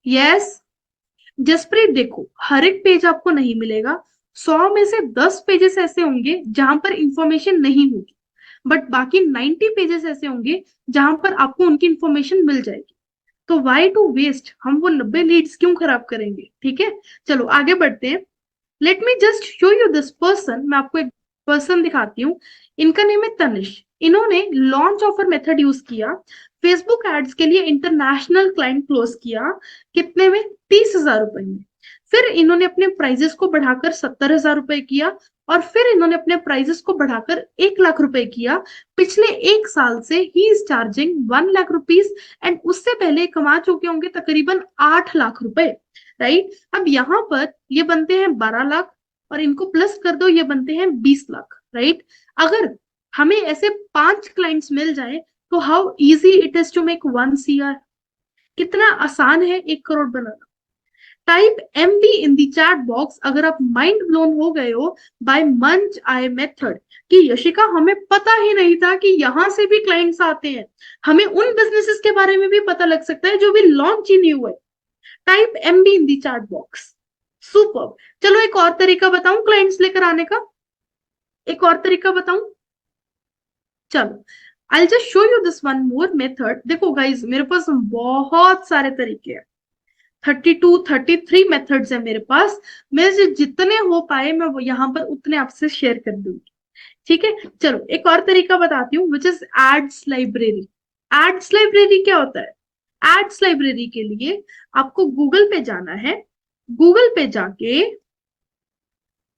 यस। जसप्रीत देखो, हर एक पेज आपको नहीं मिलेगा। 100 में से 10 पेजेस ऐसे होंगे जहां पर इंफॉर्मेशन नहीं होगी, बट बाकी 90 पेजेस ऐसे होंगे जहां पर आपको उनकी इंफॉर्मेशन मिल जाएगी। तो वाई टू वेस्ट, हम वो 90 लीड्स क्यों खराब करेंगे? ठीक है, चलो आगे बढ़ते हैं। Late me just show you this person. मैं आपको एक पर्सन दिखाती हूँ। इनका नेम है तनिष। इन्होंने लॉन्च ऑफर मेथड यूज किया, फेसबुक एड्स के लिए इंटरनेशनल क्लाइंट क्लोज किया। कितने में? 30,000 रुपए में। फिर इन्होंने अपने प्राइजेस को बढ़ाकर 70,000 रुपए किया, और फिर इन्होंने अपने प्राइजेस को बढ़ाकर 1 लाख रुपए किया। पिछले 1 साल से he is charging 1 lakh rupees, and उससे पहले कमा चुके होंगे तकरीबन 8 लाख रुपए। राइट, अब यहाँ पर ये बनते हैं 12 लाख, और इनको प्लस कर दो, ये बनते हैं 20 लाख। राइट, अगर हमें ऐसे 5 क्लाइंट्स मिल जाए तो how easy it is to make 1 CR। कितना आसान है 1 करोड़ बनाना। Type MB in the chat box अगर आप माइंड ब्लोन हो गए हो बाय मंच आई मेथड, कि यशिका हमें पता ही नहीं था कि यहां से भी क्लाइंट्स आते हैं, हमें उन बिजनेसेस के बारे में भी पता लग सकता है जो भी लॉन्च ही नहीं हुए। Type MB in the chat box. Super. चलो एक और तरीका बताऊं क्लाइंट्स लेकर आने का, एक और तरीका बताऊं। चलो, आई just show you this one more method. देखो गाइज, मेरे पास बहुत सारे तरीके हैं, 32 33 मेथड्स है मेरे पास। मेरे से जितने हो पाए मैं वो यहाँ पर उतने आपसे शेयर कर दूंगी। ठीक है, चलो एक और तरीका बताती हूँ, which is ads library. Ads library क्या होता है? एड्स लाइब्रेरी के लिए आपको गूगल पे जाना है। गूगल पे जाके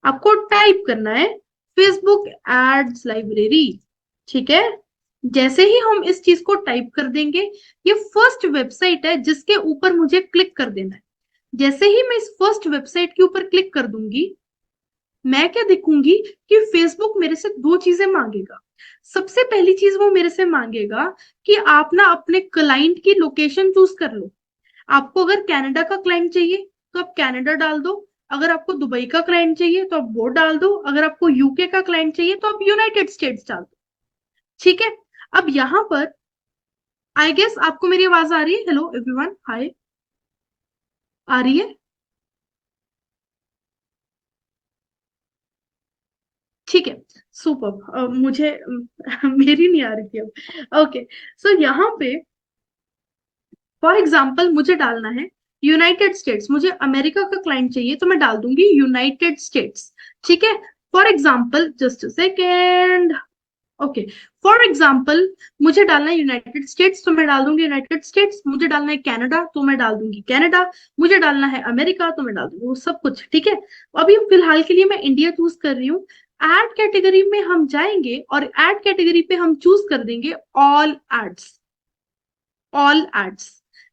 आपको टाइप करना है फेसबुक एड्स लाइब्रेरी। ठीक है, जैसे ही हम इस चीज को टाइप कर देंगे, ये फर्स्ट वेबसाइट है जिसके ऊपर मुझे क्लिक कर देना है। जैसे ही मैं इस फर्स्ट वेबसाइट के ऊपर क्लिक कर दूंगी, मैं क्या देखूंगी कि फेसबुक मेरे से दो चीजें मांगेगा। सबसे पहली चीज वो मेरे से मांगेगा कि आप ना अपने क्लाइंट की लोकेशन चूज कर लो। आपको अगर कनाडा का क्लाइंट चाहिए तो आप कनाडा डाल दो, अगर आपको दुबई का क्लाइंट चाहिए तो आप वो डाल दो, अगर आपको यूके का क्लाइंट चाहिए तो आप यूनाइटेड स्टेट्स डाल दो। ठीक है, अब यहां पर आई गेस आपको मेरी आवाज आ रही है। हेलो एवरीवन, हाय, आ रही है? ठीक है, सुपर। मुझे मेरी नहीं आ रही थी अब। ओके, सो यहाँ पे फॉर एग्जाम्पल मुझे डालना है यूनाइटेड स्टेट्स। मुझे अमेरिका का क्लाइंट चाहिए तो मैं डाल दूंगी यूनाइटेड स्टेट्स। ठीक है, for example just second. Okay, for example मुझे डालना है यूनाइटेड स्टेट्स तो मैं डाल दूंगी यूनाइटेड स्टेट्स। मुझे डालना है कनाडा तो मैं डाल दूंगी कनाडा। मुझे डालना है अमेरिका तो मैं डाल दूंगी वो सब कुछ। ठीक है, अभी फिलहाल के लिए मैं इंडिया चूज कर रही हूँ। एड कैटेगरी में हम जाएंगे और एड कैटेगरी पे हम चूज कर देंगे ऑल एड्स। All ads.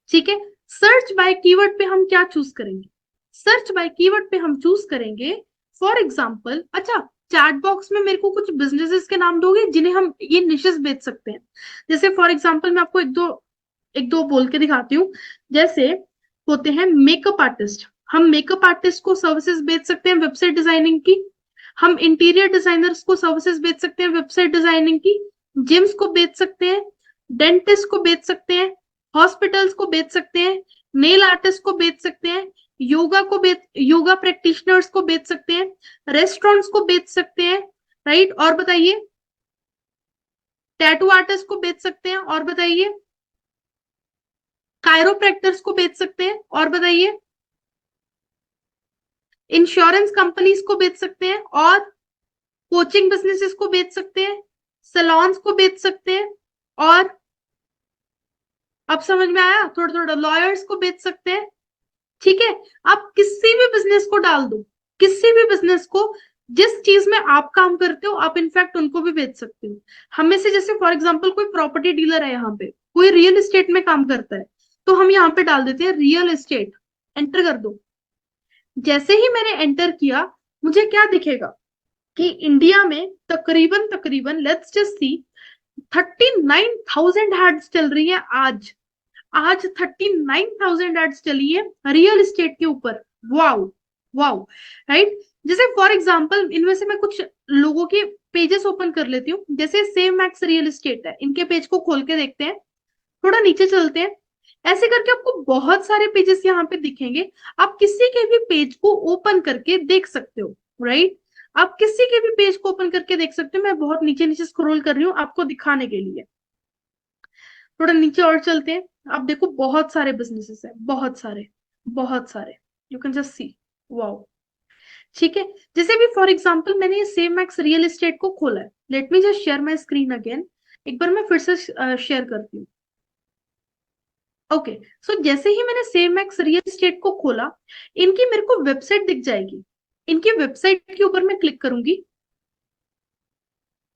ठीक है, सर्च बाय कीवर्ड पे हम क्या चूज करेंगे? सर्च बाय कीवर्ड पे हम चूज करेंगे फॉर एग्जाम्पल, अच्छा, चैट बॉक्स में मेरे को कुछ बिजनेसेस के नाम दोगे जिन्हें हम ये निशेस बेच सकते हैं? जैसे फॉर एग्जाम्पल मैं आपको एक दो बोल के दिखाती हूँ। जैसे होते हैं मेकअप आर्टिस्ट, हम मेकअप आर्टिस्ट को सर्विसेज बेच सकते हैं वेबसाइट डिजाइनिंग की। हम इंटीरियर डिजाइनर्स को सर्विसेज बेच सकते हैं वेबसाइट डिजाइनिंग की। जिम्स को बेच सकते हैं, डेंटिस्ट को बेच सकते हैं, हॉस्पिटल्स को बेच सकते हैं, नेल आर्टिस्ट को बेच सकते हैं, योगा प्रैक्टिशनर्स को बेच सकते हैं, रेस्टोरेंट्स को बेच सकते हैं। राइट, और बताइए, टैटू आर्टिस्ट को बेच सकते हैं, और बताइए, कायरोप्रैक्टर्स को बेच सकते हैं, और बताइए, इंश्योरेंस कंपनीज को बेच सकते हैं, और कोचिंग बिजनेसेस को बेच सकते हैं, सलॉन्स को बेच सकते हैं, और अब समझ में आया थोड़ा थोड़ा, लॉयर्स को बेच सकते हैं। ठीक है, आप किसी भी बिजनेस को डाल दो, किसी भी बिजनेस को, जिस चीज में आप काम करते हो आप इनफैक्ट उनको भी बेच सकते हो। हम में से जैसे फॉर एग्जांपल कोई प्रॉपर्टी डीलर है, यहाँ पे कोई रियल एस्टेट में काम करता है, तो हम यहाँ पे डाल देते हैं रियल एस्टेट। एंटर कर दो। जैसे ही मैंने एंटर किया, मुझे क्या दिखेगा कि इंडिया में तकरीबन तकरीबन लेट्स जस्ट सी 39,000 एड्स चल रही है आज। आज 39,000 एड्स चली है रियल एस्टेट के ऊपर। Wow, wow. राइट, जैसे फॉर एग्जांपल इनमें से मैं कुछ लोगों के पेजेस ओपन कर लेती हूँ। जैसे सेम मैक्स रियल एस्टेट है, इनके पेज को खोल के देखते हैं। थोड़ा नीचे चलते हैं। ऐसे करके आपको बहुत सारे पेजेस यहाँ पे दिखेंगे। आप किसी के भी पेज को ओपन करके देख सकते हो, राइट। आप किसी के भी पेज को ओपन करके देख सकते हो। मैं बहुत नीचे नीचे स्क्रॉल कर रही हूँ आपको दिखाने के लिए। थोड़ा नीचे और चलते हैं। आप देखो बहुत सारे बिजनेसेस है, बहुत सारे, बहुत सारे। You can just see. Wow. ठीक है। जैसे भी फॉर एग्जांपल मैंने ये सेव मैक्स रियल एस्टेट को खोला है। Let me just share my screen again. एक बार मैं फिर से शेयर करती हूँ। ओके। सो जैसे ही मैंने सेव मैक्स रियल एस्टेट को खोला, इनकी मेरे को वेबसाइट दिख जाएगी। इनकी वेबसाइट के ऊपर मैं क्लिक करूंगी।